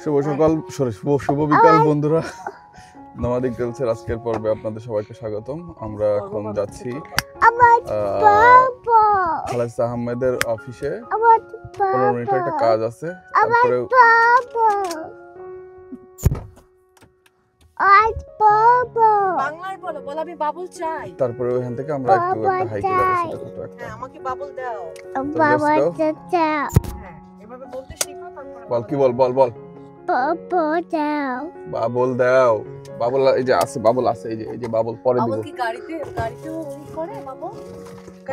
শুভ সকাল, শুভ বিকাল বন্ধুরা। নোমাডিক টেলসের আজকের পর্বে আপনাদের সবাইকে স্বাগতম। আমরা এখন যাচ্ছি খালেদ আহমেদের অফিসে। 15 মিনিটের একটা কাজ আছে, তারপরে বাংলায় বলো, বল আমি বাবুল চাই। তারপরে ওখান থেকে আমরা একটু একটা হাইকে যাবো, ছোট একটা। হ্যাঁ, আমাকে বাবুল দাও। বাবুল হ্যাঁ, এভাবে বলতে শিখো, তারপরে বল, কি বল বল বল। বাবুল দাও। বাবুল এই যে আছে, বাবুল আছে, এই যে বাবুল পরে দিব। বাবুল কি গাড়িতেও ওই করে বাবুল?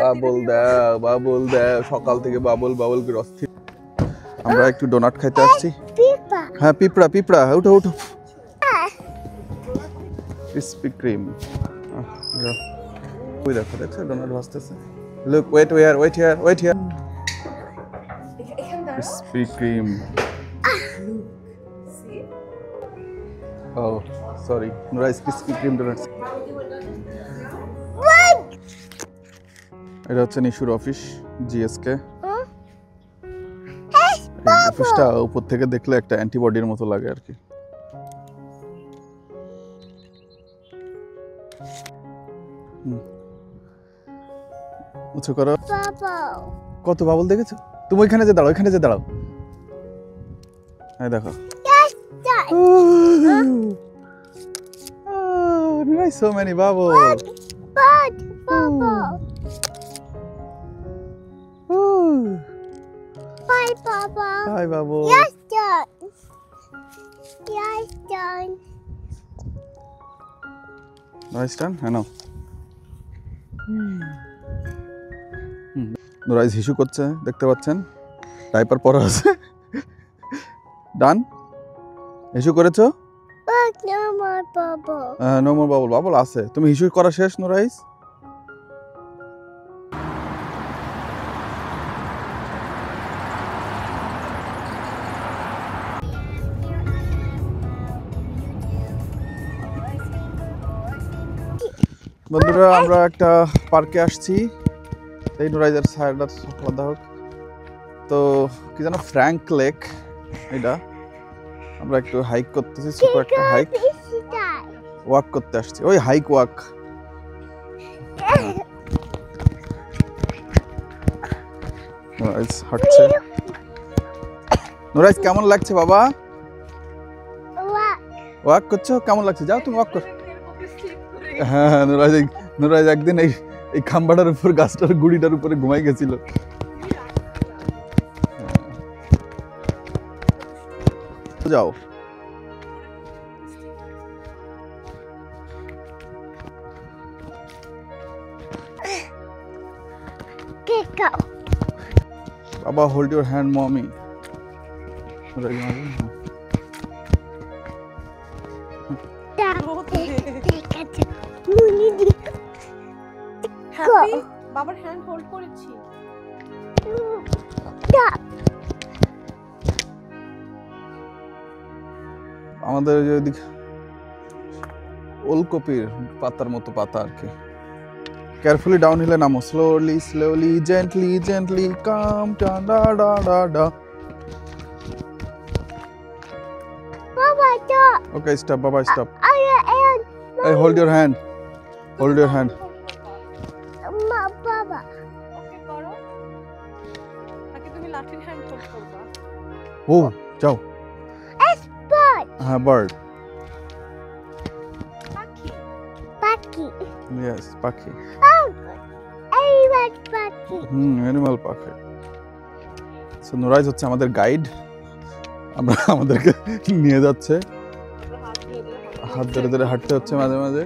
বাবুল দাও, বাবুল দাও। সকাল থেকে বাবুল বাবুল করে অস্থির। আমরা একটু ডোনাট খাইতে আসছি। হ্যাঁ, পিঁপড়া উঠো উঠো। Krispy Kreme. ওই দেখো, দেখছো ডোনাট ভাজতেছে। Look, wait here. Krispy Kreme. Oh, sorry. Rice Krispy Kreme donuts. এটা হচ্ছে নিশুর অফিস, জিএসকে। অফিসটা উপর থেকে দেখলে একটা অ্যান্টিবডির মতো লাগে আর কি। উঁচু করো। কত বাবুল দেখেছো তুমি? ওইখানে যে দাঁড়াও। এই দেখো। Nice, so many bubbles. Bye, Papa. Hi, bubble. Yes, done. Yes, done. Nice done. I know. নুরাইজ হিসু করছে, দেখতে পাচ্ছেন। ডাইপার পরা আছে। ডান। হিসু করেছো? No more bubble. No more bubble. Bubble আছে। তুমি হিসু করা শেষ নুরাইজ? বন্ধুরা, আমরা একটা পার্কে আসছি। এই নুরাইজের সাইডার আলাদা হোক তো, কি জানো, ফ্র্যাঙ্ক লেক। এটা আমরা একটু হাইক করতেছি, ছোট একটা হাইক। ওয়াক করতে আসছি, ওই হাইক ওয়াক। নুরাইজ হাঁটছে। নুরাইজ কেমন লাগছে বাবা? ওয়াক করছো? কেমন লাগছে? যাও তুমি ওয়াক কর। হ্যাঁ, নুরাইজ একদিন এই খাম্বাটার উপর, গাছটার গুড়িটার উপরে ঘুমাই গেছিল। যাও। Go. Baba, hold your hand, mommy. Happy বাবার হ্যান্ড হোল্ড করেছি। আমাদের যেদিক ওলকপির পাতার মতো পাতা আর কি। কেয়ারফুলি ডাউন হিলে নামো, স্লোলি জেন্টলি কাম ডা। Baba, stop. ওকে, স্টপ বাবা, stop. And hold your hand. Baba. ওকে করো। আগে তুমি লাঠির হ্যান্ড হোল্ড করবা। ও যাও। It's bird. হ্যাঁ, বার্ড। পাখি। ইয়েস, পাখি। Oh, good. Animal Paki. Animal পাখি। সো নুরাইজ হচ্ছে আমাদের গাইড। আমাদেরকে নিয়ে যাচ্ছে, হাত ধরে ধরে হাঁটতে হচ্ছে মাঝে মাঝে।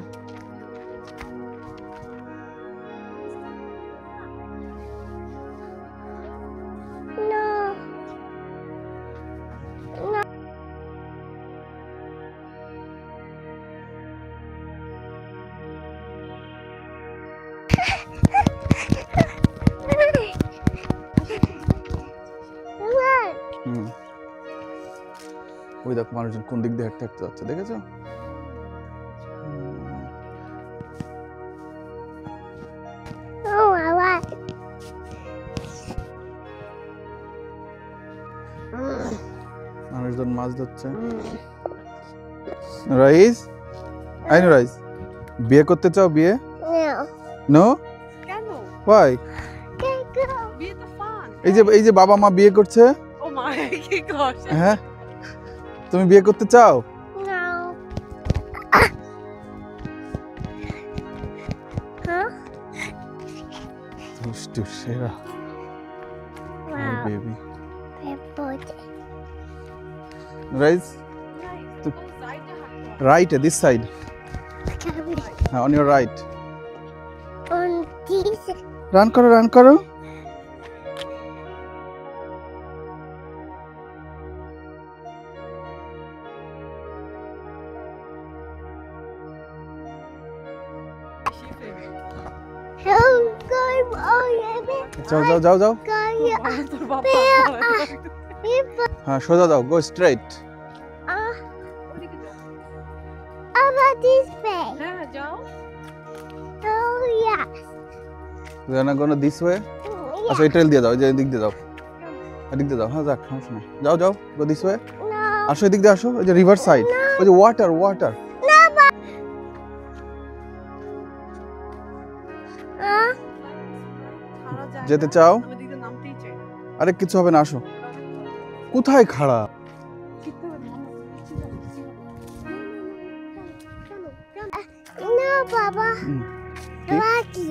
No. ওই দেখো মানুষজন কোন দিক দিয়ে হাঁটতে হাঁটতে যাচ্ছে, দেখেছো? Oh, I like. মানুষ মানুষজন মাছ ধরছে। রাইস, আই নো রাইস, বিয়ে করতে চাও? বিয়ে? No. নো? কেন? ওয়াই? বিয়ে তো ফান। এই যে বাবা মা বিয়ে করছে। ও মা কি করছে? হ্যাঁ, তুমি বিয়ে করতে চাও? No. Huh? দুষ্টু সেরা Wow. বেবি। Pepper. রাইস, তো সাইডে হাঁটো। রাইট দিস সাইড, হ্যাঁ on your right. On this. Run করো, রান করো। যাও যাও যাও যাও। তোর বাবা হ্যাঁ সোজা যাও, গো স্ট্রেট। ওদিকে যাও। About this way. হ্যাঁ যাও। Oh yes. We are not gonna this way. আচ্ছা এই ট্রেল দিয়ে যাও, এই যে এদিক দিয়ে যাও, এদিক দিয়ে যাও। হ্যাঁ যাক, সমস্যা নেই, যাও যাও, গো দিস ওয়ে। No. আসো এদিক দিয়ে আসো, ওই যে রিভার সাইড, ওই যে ওয়াটার ওয়াটার। খাড়া যায় যেতে না। চাও? আমি দিকে নামতেই চাই না। আরে কিছু হবে না, আসো। কোথায় খাড়া? শিখতে হবে না, মামা, শিখতে হবে, শিখতে হবে। No, Baba. হুম, Lucky.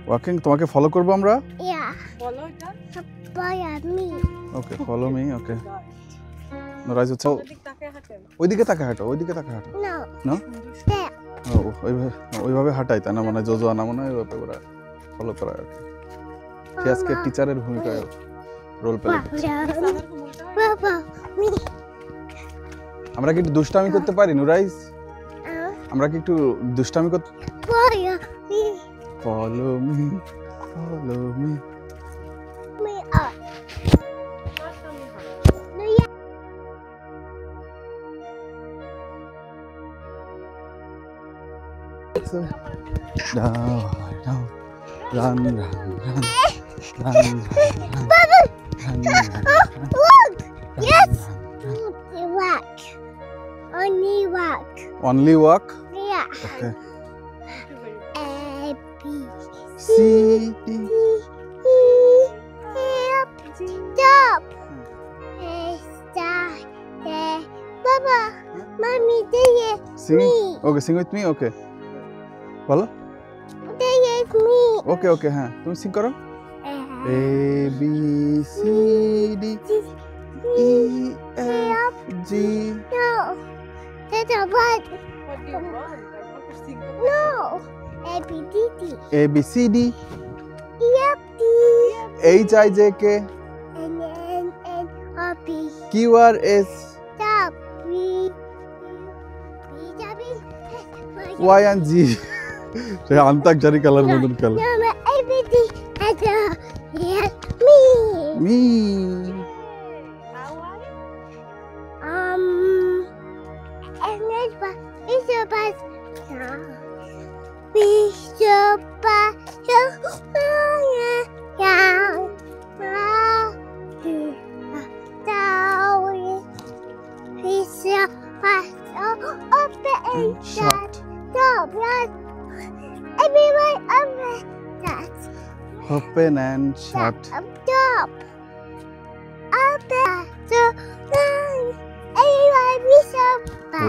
ওয়াকিং, তোমাকে ফলো করবো আমরা। Yeah. বলো এটা। Boy and me. Okay, follow me. Okay, rise হচ্ছে ওদিক তাকায় হাঁটেন। ওইদিকে তাকে হাঁটো, ওইদিকে তাকে হাঁটো। No. No? Step. ও ওইভাবে হাঁটাই, তাই না? মানে জোজো আনা মনে হয় ওইভাবে ওরা ফলো করা আর কি। সে আজকে টিচারের ভূমিকায় রোল প্লে করছে। সাদার ঘুমোতে হয়। Baba. Me. আমরা কি একটু দুষ্টামি করতে পারি নুরাইজ? আমরা কি একটু দুষ্টামি করতে? Boy and me. Follow me, follow me. Me up. তার সামনে হাঁটো। No, yeah. Down, down, run, run, run, run, run, Baba. run, Look. Yes. run. Only walk. Only walk. Only walk. Yeah. Okay. A, B, C, D. E, F, stop. Start. Baba. Mommy, there is Sing. me. Okay, sing with me. Okay. বলো। There is me. ওকে ওকে, হ্যাঁ তুমি সিং করো। A B C D E F G. No. That's a what? What do you want? I want to sing. No. A, B, D, D. A B C D E, F, D. H I J K And N, N, O, P. Q R S Stop. B, Y and G. সে Antakshari colour মতন colour. No, everything has a yes, me. Me. Now I And this one is a bus. We should buy And shut. Stop, yes. Everyone over that. Open and shut. Stop. Open. So, everyone we shall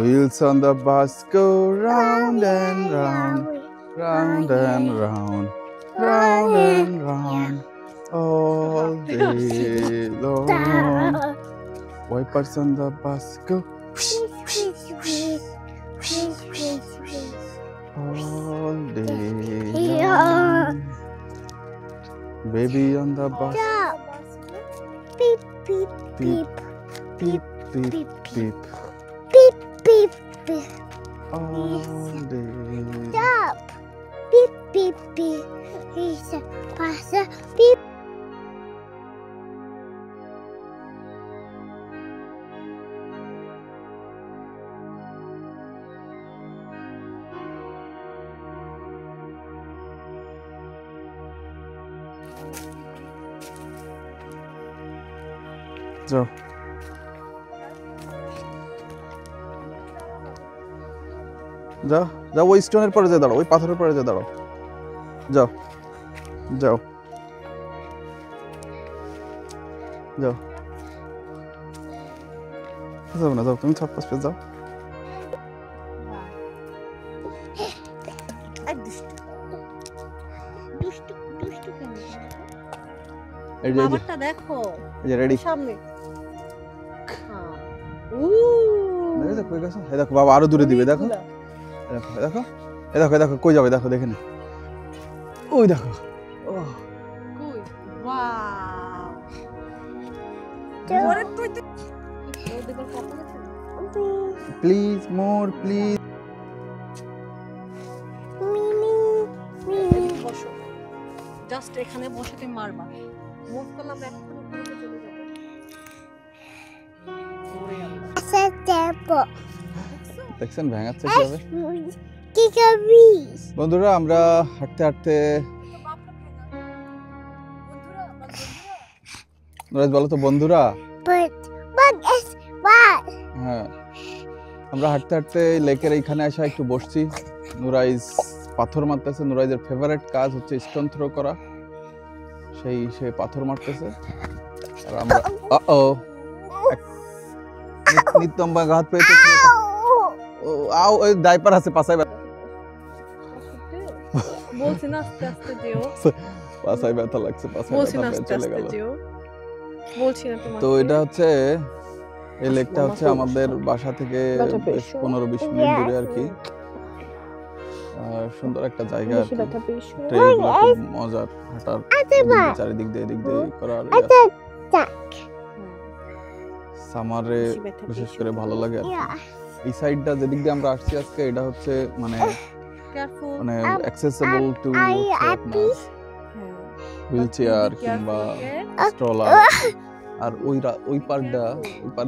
Wheels on the bus go round and round, round and round, round and round, all day long. Wipers on the bus go all day long. Baby on the bus, Stop. Beep, beep, beep, beep, beep, beep, beep, beep, beep, beep. all day. Stop. Beep, beep, beep. He's a passer. Beep. যাও। যাও যাও, ওই স্টোনের পরে যে দাঁড়াও, ওই পাথরের পরে যে দাঁড়াও, যাও যাও যাও, যাও না, যাও তুমি 4-5 পেজ যাও। এই যে বাবারটা দেখো এই যে রেডি, সামনে। দেখো কই গেছে, এই দেখো বাবা আরো দূরে দিবে, দেখো দেখো দেখো, এই দেখো দেখো কই যাবে, দেখো দেখে নে, ওই দেখো। কই ওয়াও, ওরে তুই তো ও দেখো কত গেছে। Please more please. এদিকে বসো, জাস্ট এখানে বসে তুমি মারবা, মুভ করলে আমরা একটু উপরে চলে যাব। ওরে আল্লাহ, দেখছেন ভেঙাচ্ছে কিভাবে। Kikaris. বন্ধুরা আমরা হাঁটতে হাঁটতে, নুরাইজ বলো তো বন্ধুরা। But it's what? হ্যাঁ, আমরা হাঁটতে হাঁটতে লেকের এইখানে এসে একটু বসছি। নুরাইজ পাথর মারতেছে, নুরাইজের ফেভারিট কাজ হচ্ছে স্টোন থ্রো করা, সে পাথর মারতেছে। আর আমরা নিতম্বা ঘাত পেয়েছে। আও ওই ডাইপার আছে পাছায়, বলছি না আস্তে আস্তে যেও, পাছায় ব্যথা লাগছে, পাছায় বলছি না ব্যথা আস্তে চলে আস্তে গেল। যেও, বলছি না তোমাকে। তো এটা হচ্ছে, এই লেকটা হচ্ছে আমাদের বাসা থেকে বেশ 15-20 মিনিট দূরে আর কি। সুন্দর একটা জায়গা আর কি। ট্রেইলগুলো খুব মজার, হাঁটার চারিদিক দিয়ে এদিক দিয়ে করার। সামারে বিশেষ করে ভালো লাগে আর কি। এই সাইডটা যেদিক দিয়ে আমরা আসছি আজকে, এটা হচ্ছে মানে অ্যাক্সেসিবল টু হুইল চেয়ার কিংবা স্ট্রলার। আর ওই পার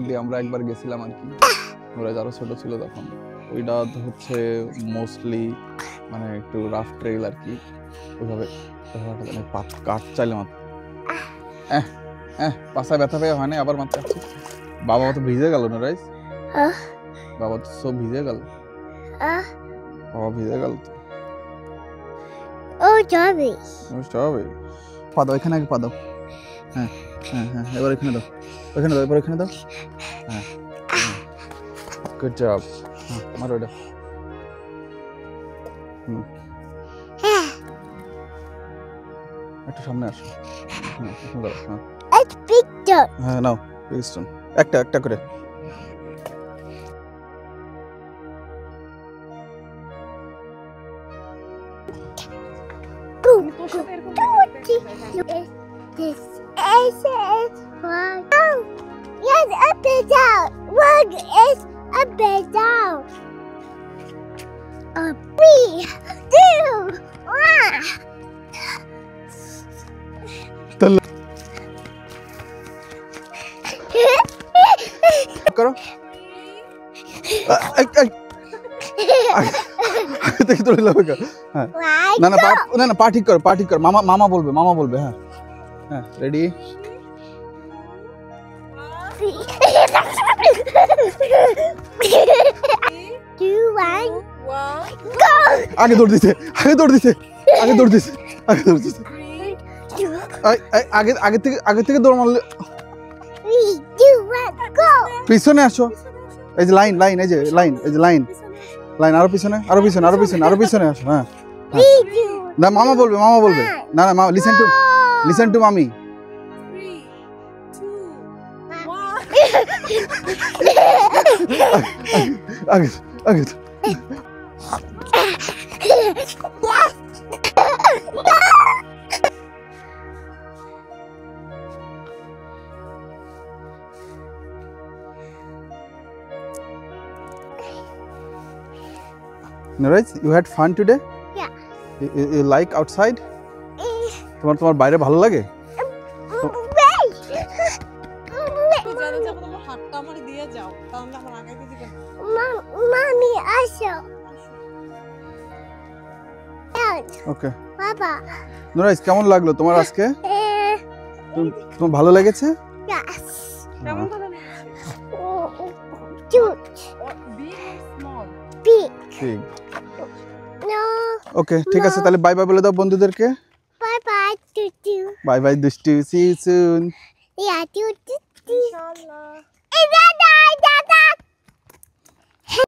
দিয়ে আমরা একবার গেছিলাম আর কি, ওরা যারা ছোট ছিল তখন। ওইটা হচ্ছে মোস্টলি মানে একটু রাফ ট্রেইল আর কি, ওইভাবে কাঠ চাইলে মাত্র পাশায় ব্যথা পেয়ে হয় না, আবার মাত্র আসছি। বাবা তো ভিজে গেল না রাইস, বাবা তো সব ভিজে গেল, বাবা ভিজে গেল তো। Oh, Johnny. হবে পা দাও, এখানে আগে পা দাও। হ্যাঁ হ্যাঁ হ্যাঁ, এবার এখানে দাও, ওখানে দাও, এবার এখানে দাও। হ্যাঁ, গুড জব। হ্যাঁ, মারো এটা। একটু সামনে আসো। হ্যাঁ, এখানে দাও। হ্যাঁ It's Victor. হ্যাঁ, নাও পিস্টন একটা একটা করে। আমি তোর সাথে এরকম This is one. Oh, yes, up and down. One is up and down. 3, 2, 1. করো। দেখি তোর লাগবে। হ্যাঁ, না না না পা ঠিক কর, পা ঠিক কর। মামা বলবে। হ্যাঁ হ্যাঁ, রেডি। আগে দৌড় দিছে। আগে থেকে দৌড় মারলে। 3, 2, 1, go. পিছনে আসো, এই যে লাইন, এই যে লাইন, আরো পিছনে আসো। হ্যাঁ, 3, 2, না মামা বলবে। না না মামা, লিসেন টু মামি। 3, 2, 1. আগে Nuraj, you had fun today? Yeah. You like outside? তোমার বাইরে ভালো লাগে? জানো যে তোমার হাতটা আমার দিয়ে যাও, তাহলে আমার আগে দিকে। Mommy, also. ওকে। Papa. Nuraj, কেমন লাগলো তোমার আজকে? তোমার ভালো লেগেছে? Yes. কেমন ভালো লেগেছে? Cute. Big or small? Big. ঠিক। ওকে ঠিক আছে, তাহলে বাই বাই বলে দাও বন্ধুদেরকে। Bye bye, Tutu. Bye bye দুষ্টু, see you soon. Yeah, Tutu. ইনশাআল্লাহ। Is that